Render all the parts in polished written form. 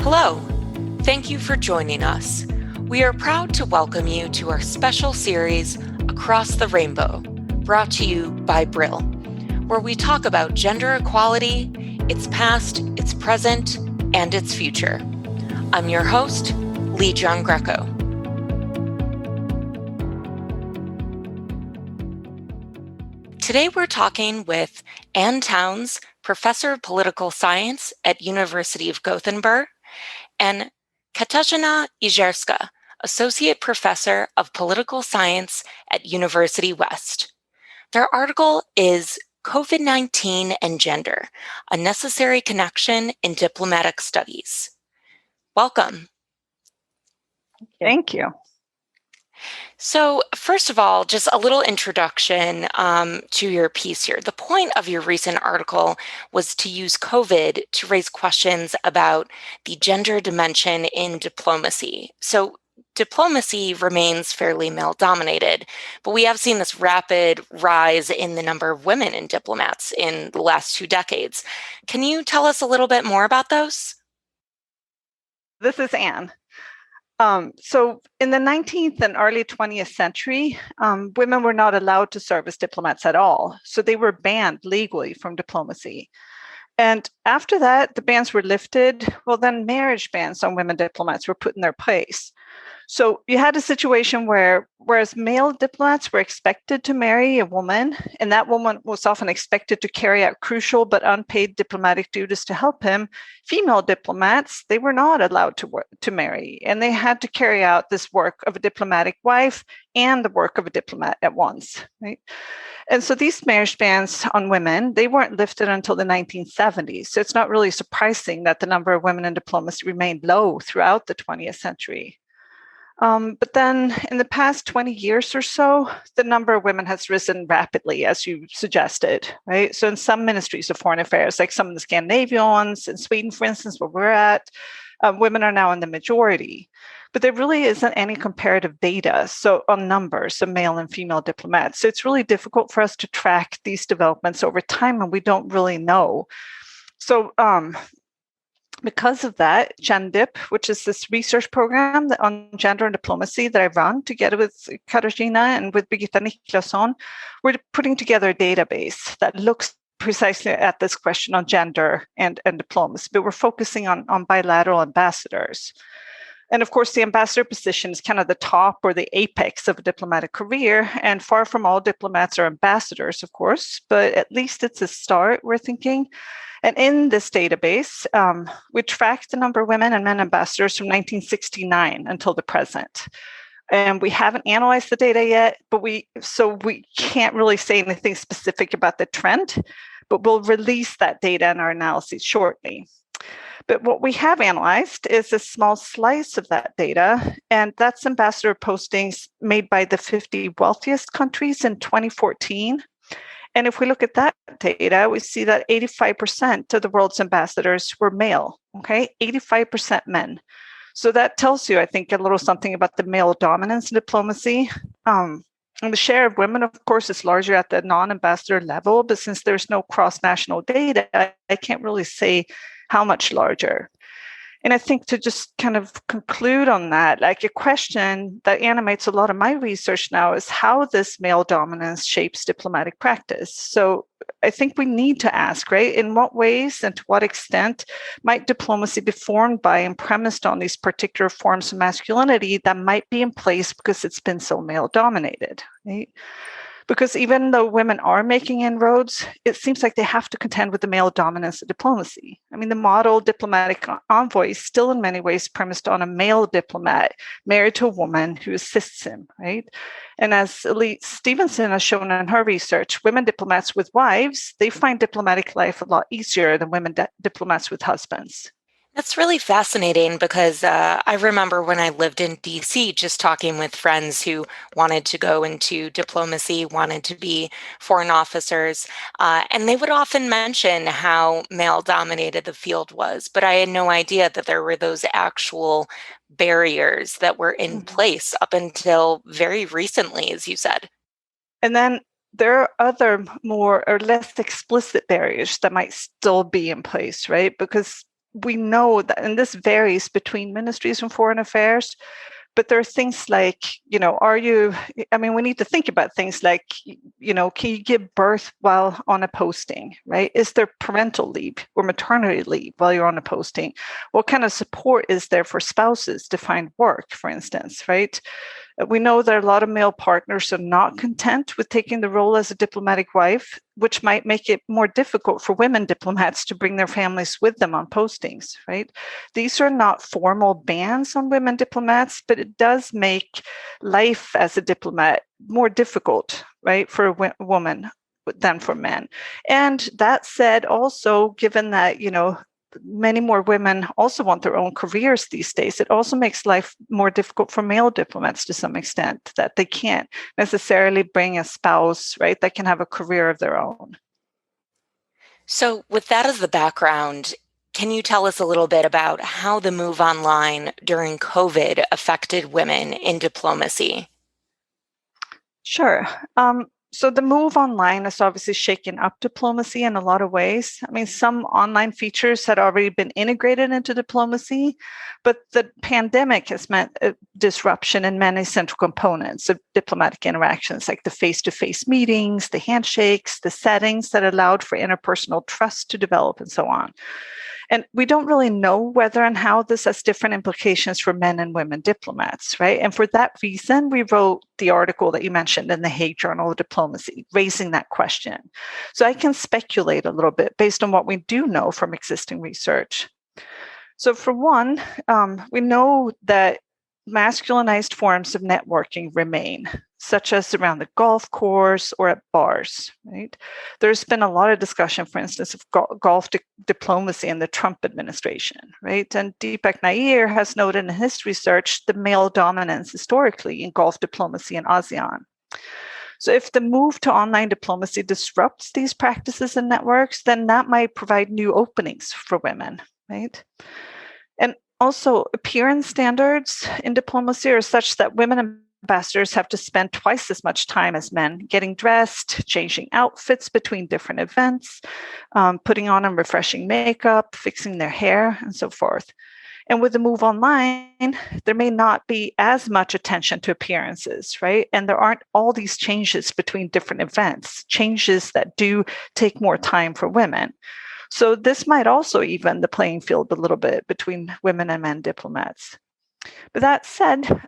Hello, thank you for joining us. We are proud to welcome you to our special series, Across the Rainbow, brought to you by Brill, where we talk about gender equality, its past, its present, and its future. I'm your host, Lee John Greco. Today we're talking with Ann Towns, Professor of Political Science at University of Gothenburg, and Katarzyna Ijerska, Associate Professor of Political Science at University West. Their article is COVID-19 and Gender, a Necessary Connection in Diplomatic Studies. Welcome. Thank you. So first of all, just a little introduction to your piece here. The point of your recent article was to use COVID to raise questions about the gender dimension in diplomacy. So diplomacy remains fairly male-dominated, but we have seen this rapid rise in the number of women in diplomats in the last 2 decades. Can you tell us a little bit more about those? This is Anne. So in the 19th and early 20th century, women were not allowed to serve as diplomats at all. So they were banned legally from diplomacy. And after that, the bans were lifted. Well, then marriage bans on women diplomats were put in their place. So you had a situation where, whereas male diplomats were expected to marry a woman, and that woman was often expected to carry out crucial but unpaid diplomatic duties to help him, female diplomats, they were not allowed to marry, and they had to carry out this work of a diplomatic wife and the work of a diplomat at once, right? And so these marriage bans on women, they weren't lifted until the 1970s. So it's not really surprising that the number of women in diplomacy remained low throughout the 20th century. But then in the past 20 years or so, the number of women has risen rapidly, as you suggested, right? So in some ministries of foreign affairs, like some of the Scandinavian ones, in Sweden, for instance, where we're at, women are now in the majority. But there really isn't any comparative data on numbers of male and female diplomats. So it's really difficult for us to track these developments over time, and we don't really know. So because of that, GenDip, which is this research program on gender and diplomacy that I run together with Katarzyna and with Birgitta Niklasson, we're putting together a database that looks precisely at this question on gender and diplomacy, but we're focusing on bilateral ambassadors. And of course, the ambassador position is kind of the top or the apex of a diplomatic career, and far from all diplomats are ambassadors, of course, but at least it's a start, we're thinking. And in this database, we tracked the number of women and men ambassadors from 1969 until the present. And we haven't analyzed the data yet, but we can't really say anything specific about the trend, but we'll release that data in our analyses shortly. But what we have analyzed is a small slice of that data, and that's ambassador postings made by the 50 wealthiest countries in 2014. And if we look at that data, we see that 85% of the world's ambassadors were male, okay? 85% men. So that tells you, I think, a little something about the male dominance in diplomacy. And the share of women, of course, is larger at the non-ambassador level, but since there's no cross-national data, I can't really say how much larger. And I think to just kind of conclude on that, like a question that animates a lot of my research now is how this male dominance shapes diplomatic practice. So I think we need to ask, right, in what ways and to what extent might diplomacy be formed by and premised on these particular forms of masculinity that might be in place because it's been so male dominated, right? Because even though women are making inroads, it seems like they have to contend with the male dominance of diplomacy. I mean, the model diplomatic envoy is still in many ways premised on a male diplomat married to a woman who assists him, right? And as Elise Stevenson has shown in her research, women diplomats with wives, they find diplomatic life a lot easier than women diplomats with husbands. That's really fascinating because I remember when I lived in DC, just talking with friends who wanted to go into diplomacy, wanted to be foreign officers, and they would often mention how male-dominated the field was, but I had no idea that there were those actual barriers that were in place up until very recently, as you said. And then there are other more or less explicit barriers that might still be in place, right? Because we know that, and this varies between ministries and foreign affairs, but there are things like, we need to think about things like, can you give birth while on a posting, right? Is there parental leave or maternity leave while you're on a posting? What kind of support is there for spouses to find work, for instance, right? We know that a lot of male partners are not content with taking the role as a diplomatic wife, which might make it more difficult for women diplomats to bring their families with them on postings, right? These are not formal bans on women diplomats, but it does make life as a diplomat more difficult, right, for a woman than for men. And that said, also, given that, many more women also want their own careers these days, it also makes life more difficult for male diplomats to some extent, that they can't necessarily bring a spouse, right, that can have a career of their own. So, with that as the background, can you tell us a little bit about how the move online during COVID affected women in diplomacy? Sure. So the move online has obviously shaken up diplomacy in a lot of ways. I mean, some online features had already been integrated into diplomacy, but the pandemic has meant a disruption in many central components of diplomatic interactions, like the face-to-face meetings, the handshakes, the settings that allowed for interpersonal trust to develop, and so on. And we don't really know whether and how this has different implications for men and women diplomats, right? And for that reason, we wrote the article that you mentioned in the Hague Journal of Diplomacy, raising that question. So I can speculate a little bit based on what we do know from existing research. So for one, we know that masculinized forms of networking remain, such as around the golf course or at bars, right? There's been a lot of discussion, for instance, of golf diplomacy in the Trump administration, right? And Deepak Nair has noted in his research the male dominance historically in golf diplomacy in ASEAN. So if the move to online diplomacy disrupts these practices and networks, then that might provide new openings for women, right? And also, appearance standards in diplomacy are such that women ambassadors have to spend twice as much time as men getting dressed, changing outfits between different events, putting on and refreshing makeup, fixing their hair, and so forth. And with the move online, there may not be as much attention to appearances, right? And there aren't all these changes between different events, changes that do take more time for women. So this might also even the playing field a little bit between women and men diplomats. But that said,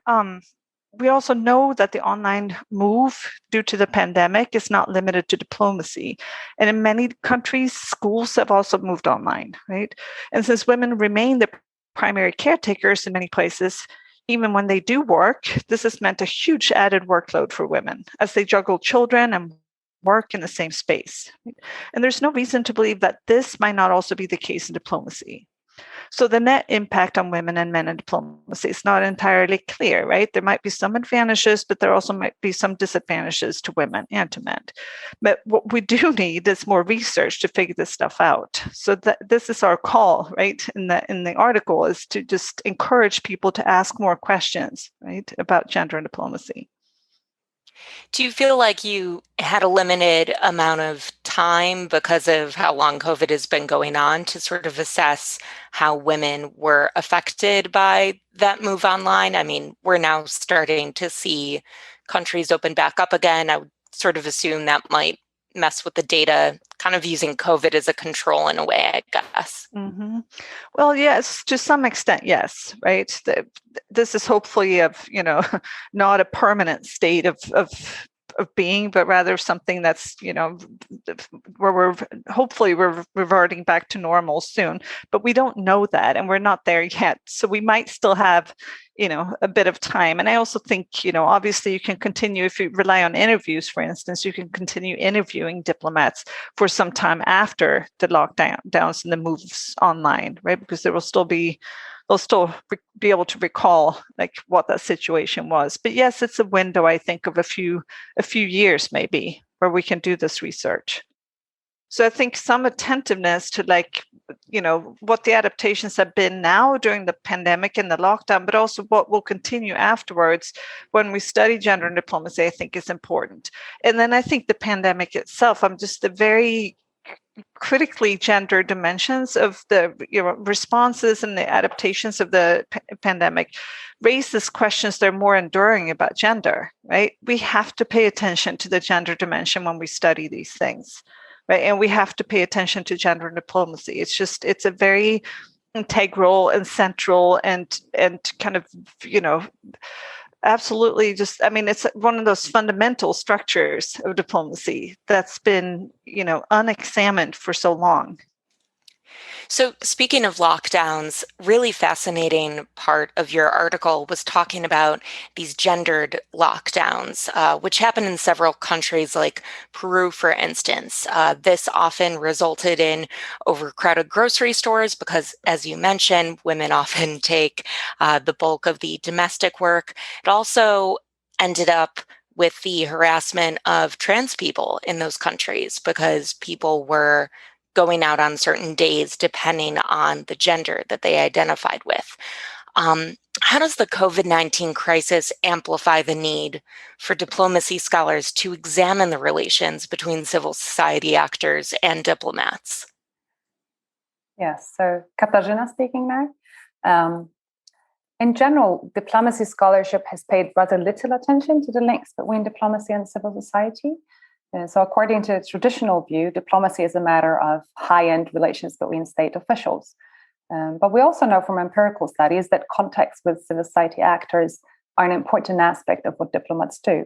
we also know that the online move due to the pandemic is not limited to diplomacy. And in many countries, schools have also moved online, right? And since women remain the primary caretakers in many places, even when they do work, this has meant a huge added workload for women as they juggle children and work in the same space. And there's no reason to believe that this might not also be the case in diplomacy. So the net impact on women and men in diplomacy is not entirely clear, right? There might be some advantages, but there also might be some disadvantages to women and to men. But what we do need is more research to figure this stuff out. So this is our call, right? In the article is to just encourage people to ask more questions, right, about gender and diplomacy. Do you feel like you had a limited amount of time because of how long COVID has been going on to sort of assess how women were affected by that move online? I mean, we're now starting to see countries open back up again. I would sort of assume that might mess with the data, kind of using COVID as a control in a way, I guess. Mm-hmm. Well, yes, to some extent, yes, right. This is hopefully not a permanent state of being, but rather something that's, where we're reverting back to normal soon. But we don't know that, and we're not there yet. So we might still have, a bit of time. And I also think, obviously you can continue, if you rely on interviews, for instance, you can continue interviewing diplomats for some time after the lockdowns and the moves online, right? Because they'll still be able to recall like what that situation was. But yes, it's a window, I think, of a few years maybe where we can do this research. So I think some attentiveness to what the adaptations have been now during the pandemic and the lockdown, but also what will continue afterwards when we study gender and diplomacy, I think is important. And then I think the pandemic itself, I'm just very critically gender dimensions of the responses and the adaptations of the pandemic raises questions that are more enduring about gender, right? We have to pay attention to the gender dimension when we study these things, right? And we have to pay attention to gender diplomacy. It's a very integral and central and kind of, absolutely just, I mean, it's one of those fundamental structures of diplomacy that's been, unexamined for so long. So, speaking of lockdowns, really fascinating part of your article was talking about these gendered lockdowns, which happen in several countries like Peru, for instance. This often resulted in overcrowded grocery stores because, as you mentioned, women often take the bulk of the domestic work. It also ended up with the harassment of trans people in those countries because people were going out on certain days depending on the gender that they identified with. How does the COVID-19 crisis amplify the need for diplomacy scholars to examine the relations between civil society actors and diplomats? Yes, so Katarzyna speaking now. In general, diplomacy scholarship has paid rather little attention to the links between diplomacy and civil society. So according to the traditional view, diplomacy is a matter of high-end relations between state officials. But we also know from empirical studies that contacts with civil society actors are an important aspect of what diplomats do.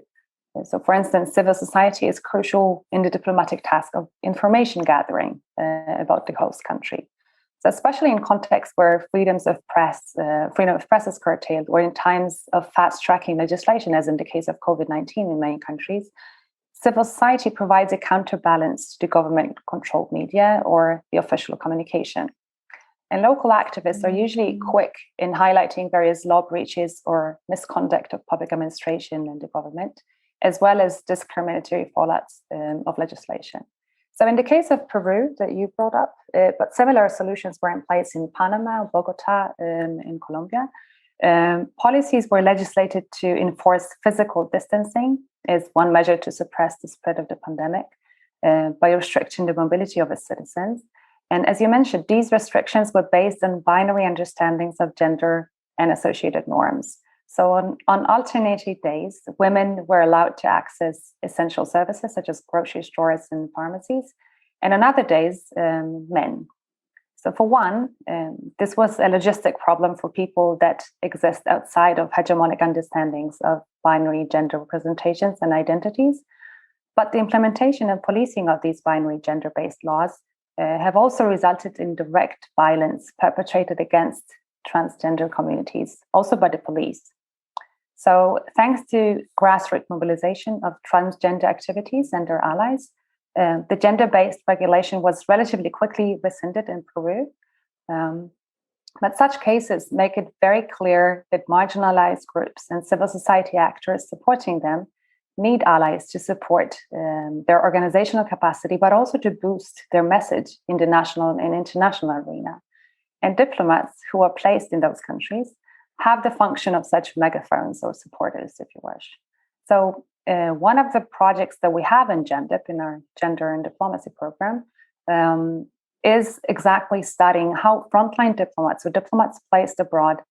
So for instance, civil society is crucial in the diplomatic task of information gathering about the host country. So especially in contexts where freedom of press is curtailed, or in times of fast-tracking legislation, as in the case of COVID-19 in many countries, civil society provides a counterbalance to the government-controlled media or the official communication. And local activists are usually quick in highlighting various law breaches or misconduct of public administration and the government, as well as discriminatory fallouts of legislation. So in the case of Peru that you brought up, but similar solutions were in place in Panama, Bogota, in Colombia. Policies were legislated to enforce physical distancing as one measure to suppress the spread of the pandemic by restricting the mobility of its citizens. And as you mentioned, these restrictions were based on binary understandings of gender and associated norms. So on alternating days, women were allowed to access essential services such as grocery stores and pharmacies, and on other days, men. So for one, this was a logistic problem for people that exist outside of hegemonic understandings of binary gender representations and identities. But the implementation and policing of these binary gender-based laws have also resulted in direct violence perpetrated against transgender communities, also by the police. So thanks to grassroots mobilization of transgender activities and their allies, the gender-based regulation was relatively quickly rescinded in Peru. But such cases make it very clear that marginalized groups and civil society actors supporting them need allies to support their organizational capacity, but also to boost their message in the national and international arena. And diplomats who are placed in those countries have the function of such megaphones or supporters, if you wish. So one of the projects that we have in GenDip, in our Gender and Diplomacy program, is exactly studying how frontline diplomats or diplomats placed abroad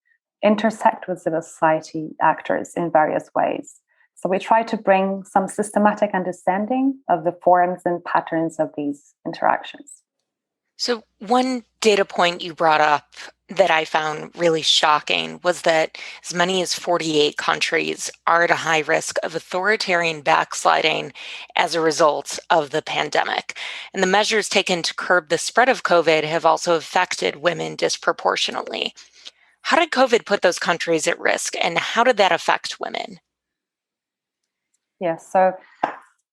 intersect with civil society actors in various ways. So we try to bring some systematic understanding of the forms and patterns of these interactions. So one data point you brought up that I found really shocking was that as many as 48 countries are at a high risk of authoritarian backsliding as a result of the pandemic. And the measures taken to curb the spread of COVID have also affected women disproportionately. How did COVID put those countries at risk, and how did that affect women? Yes, so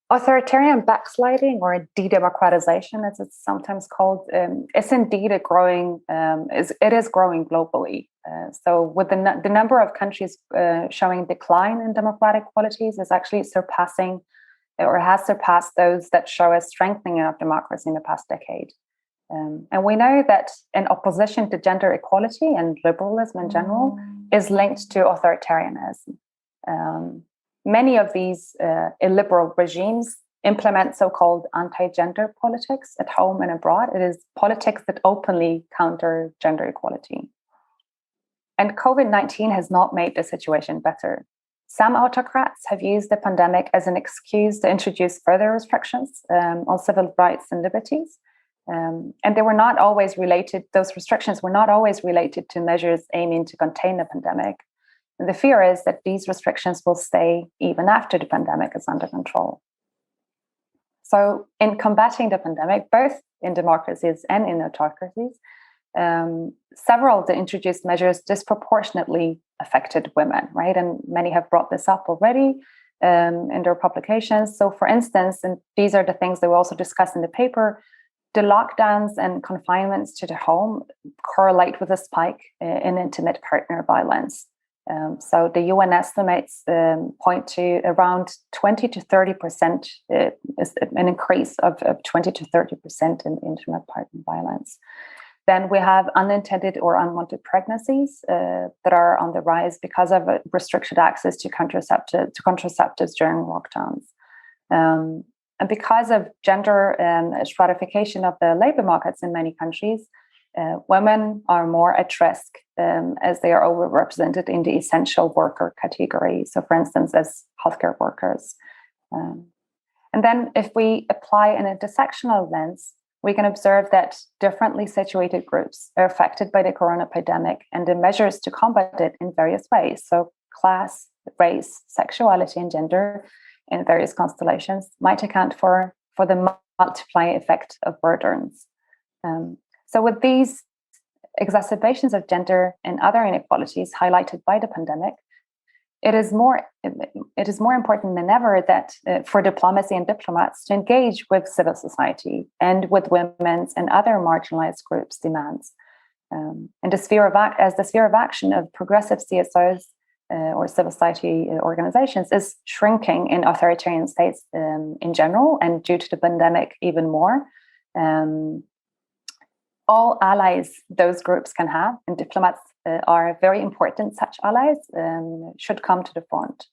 authoritarian backsliding, or de-democratization, as it's sometimes called, is indeed a growing. It is growing globally. So, with the number of countries showing decline in democratic qualities is actually surpassing, or has surpassed, those that show a strengthening of democracy in the past decade. And we know that an opposition to gender equality and liberalism in general is linked to authoritarianism. Many of these illiberal regimes implement so-called anti-gender politics at home and abroad. It is politics that openly counter gender equality. And COVID-19 has not made the situation better. Some autocrats have used the pandemic as an excuse to introduce further restrictions on civil rights and liberties. And they were not always related, those restrictions were not always related to measures aiming to contain the pandemic. And the fear is that these restrictions will stay even after the pandemic is under control. So in combating the pandemic, both in democracies and in autocracies, several of the introduced measures disproportionately affected women, right? And many have brought this up already in their publications. So for instance, and these are the things that we also discuss in the paper, the lockdowns and confinements to the home correlate with a spike in intimate partner violence. So the UN estimates point to around 20 to 30%, is an increase of 20 to 30% in intimate partner violence. Then we have unintended or unwanted pregnancies that are on the rise because of restricted access to contraceptives during lockdowns. And because of gender stratification of the labor markets in many countries, women are more at risk as they are overrepresented in the essential worker category. So, for instance, as healthcare workers. And then if we apply an intersectional lens, we can observe that differently situated groups are affected by the corona pandemic and the measures to combat it in various ways. So class, race, sexuality, and gender in various constellations might account for the multiplying effect of burdens. So with these exacerbations of gender and other inequalities highlighted by the pandemic, it is more important than ever that for diplomacy and diplomats to engage with civil society and with women's and other marginalized groups' demands. And the sphere of action of progressive CSOs or civil society organizations is shrinking in authoritarian states in general, and due to the pandemic even more. All allies those groups can have, and diplomats are very important such allies, should come to the front.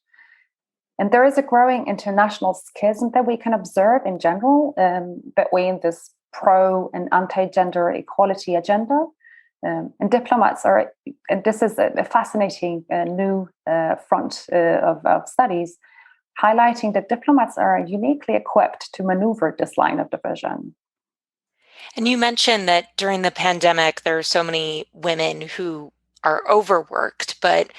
And there is a growing international schism that we can observe in general between this pro and anti-gender equality agenda. And diplomats are, and this is a fascinating new front of studies, highlighting that diplomats are uniquely equipped to maneuver this line of division. And you mentioned that during the pandemic, there are so many women who are overworked, but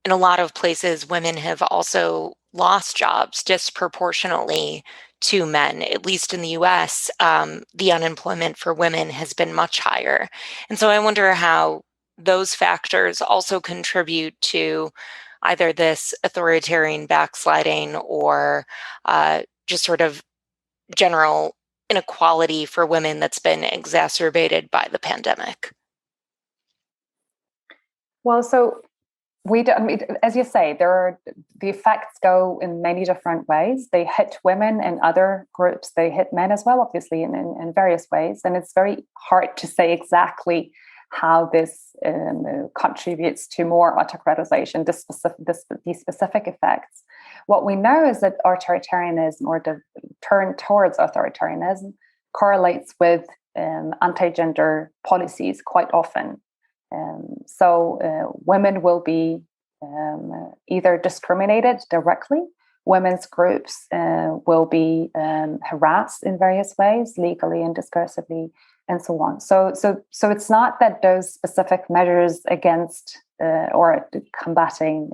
in a lot of places, women have also lost jobs disproportionately to men. At least in the US, the unemployment for women has been much higher. And so I wonder how those factors also contribute to either this authoritarian backsliding or just sort of general inequality for women that's been exacerbated by the pandemic. Well, so as you say, the effects go in many different ways. They hit women and other groups. They hit men as well, obviously, in various ways. And it's very hard to say exactly how this contributes to more autocratization, these specific effects. What we know is that authoritarianism, or the turn towards authoritarianism, correlates with anti-gender policies quite often. So women will be either discriminated directly, women's groups will be harassed in various ways, legally and discursively, and so on. So it's not that those specific measures against or combating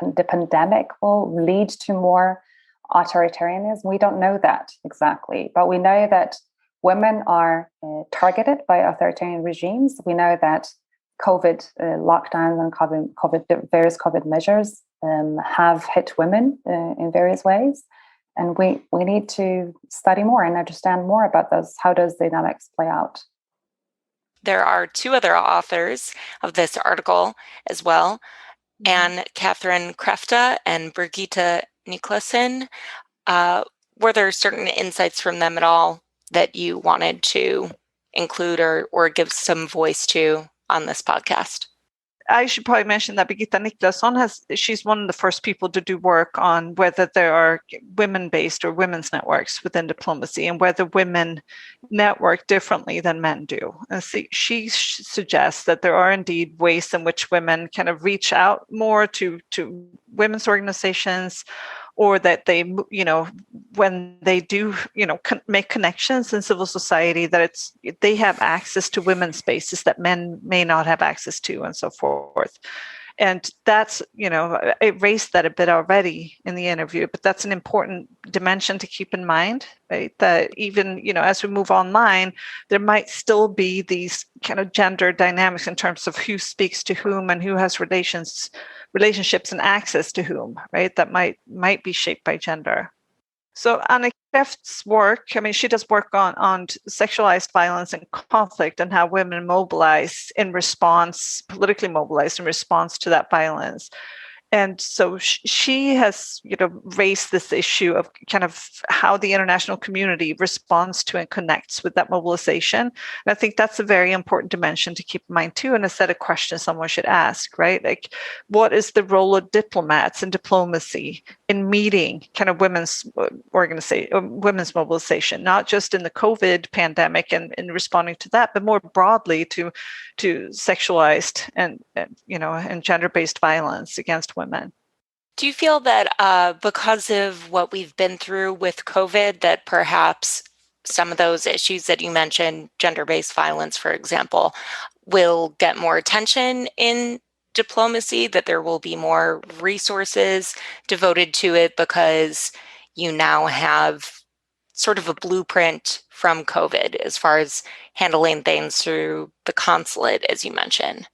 the pandemic will lead to more authoritarianism. We don't know that exactly, but we know that women are targeted by authoritarian regimes. We know that COVID lockdowns and various COVID measures have hit women in various ways. And we need to study more and understand more about how those dynamics play out. There are two other authors of this article as well, Anne-Catherine Krefft and Birgitte Niklasen. Were there certain insights from them at all that you wanted to include or give some voice to on this podcast? I should probably mention that Birgitta Niklasson she's one of the first people to do work on whether there are women-based or women's networks within diplomacy and whether women network differently than men do. And she suggests that there are indeed ways in which women kind of reach out more to women's organizations, or that they, when they do, make connections in civil society, that they have access to women's spaces that men may not have access to, and so forth. And that's, I raised that a bit already in the interview, but that's an important dimension to keep in mind, right? That even, as we move online, there might still be these kind of gender dynamics in terms of who speaks to whom and who has relationships and access to whom, right? That might be shaped by gender. So Anna Kreft's work, she does work on sexualized violence and conflict and how women politically mobilize in response to that violence. And so she has, raised this issue of kind of how the international community responds to and connects with that mobilization. And I think that's a very important dimension to keep in mind too, and a set of questions someone should ask, right? Like, what is the role of diplomats and diplomacy in meeting kind of women's mobilization, not just in the COVID pandemic and in responding to that, but more broadly to sexualized and gender-based violence against women. Do you feel that because of what we've been through with COVID, that perhaps some of those issues that you mentioned, gender-based violence, for example, will get more attention in diplomacy, that there will be more resources devoted to it because you now have sort of a blueprint from COVID as far as handling things through the consulate, as you mentioned?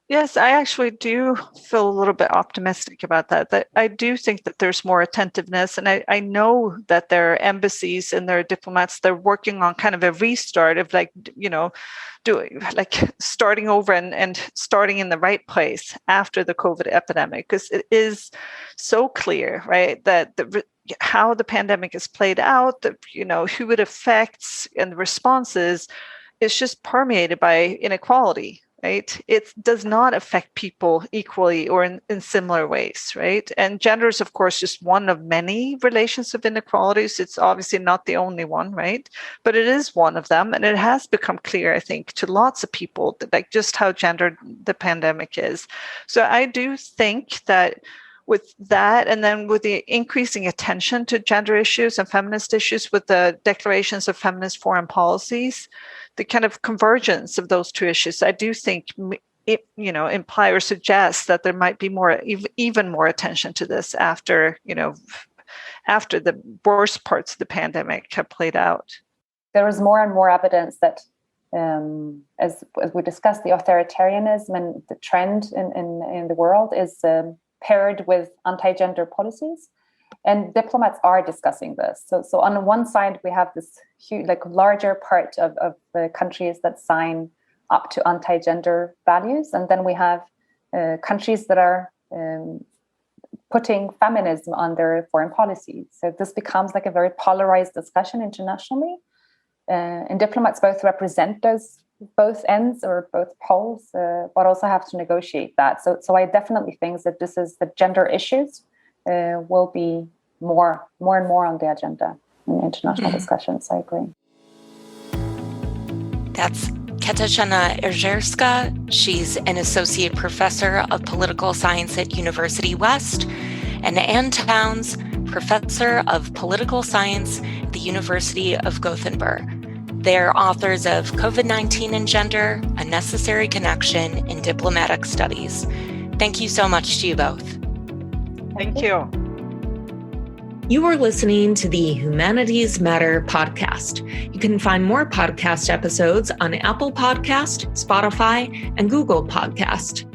Yes, I actually do feel a little bit optimistic about that. That I do think that there's more attentiveness. And I know that there are embassies and there are diplomats, they're working on kind of a restart of starting over and starting in the right place after the COVID epidemic, because it is so clear, right, that how the pandemic is played out, who it affects and the responses is just permeated by inequality. Right? It does not affect people equally or in similar ways, right? And gender is, of course, just one of many relations of inequalities. It's obviously not the only one, right? But it is one of them. And it has become clear, I think, to lots of people that just how gendered the pandemic is. So I do think that with that, and then with the increasing attention to gender issues and feminist issues with the declarations of feminist foreign policies, the kind of convergence of those two issues, I do think it, imply or suggest that there might be even more attention to this after the worst parts of the pandemic have played out. There is more and more evidence that, as we discussed, the authoritarianism and the trend in the world is paired with anti-gender policies. And diplomats are discussing this. So on one side, we have this huge, larger part of the countries that sign up to anti-gender values. And then we have countries that are putting feminism on their foreign policy. So this becomes like a very polarized discussion internationally. And diplomats both represent both ends or both poles, but also have to negotiate that. So I definitely think that the gender issues will be more and more on the agenda in international discussions. I agree. That's Katarzyna Erzierska. She's an associate professor of political science at University West, and Ann Towns, professor of political science at the University of Gothenburg. They're authors of COVID-19 and Gender, A Necessary Connection in Diplomatic Studies. Thank you so much to you both. Thank you. You are listening to the Humanities Matter podcast. You can find more podcast episodes on Apple Podcast, Spotify, and Google Podcast.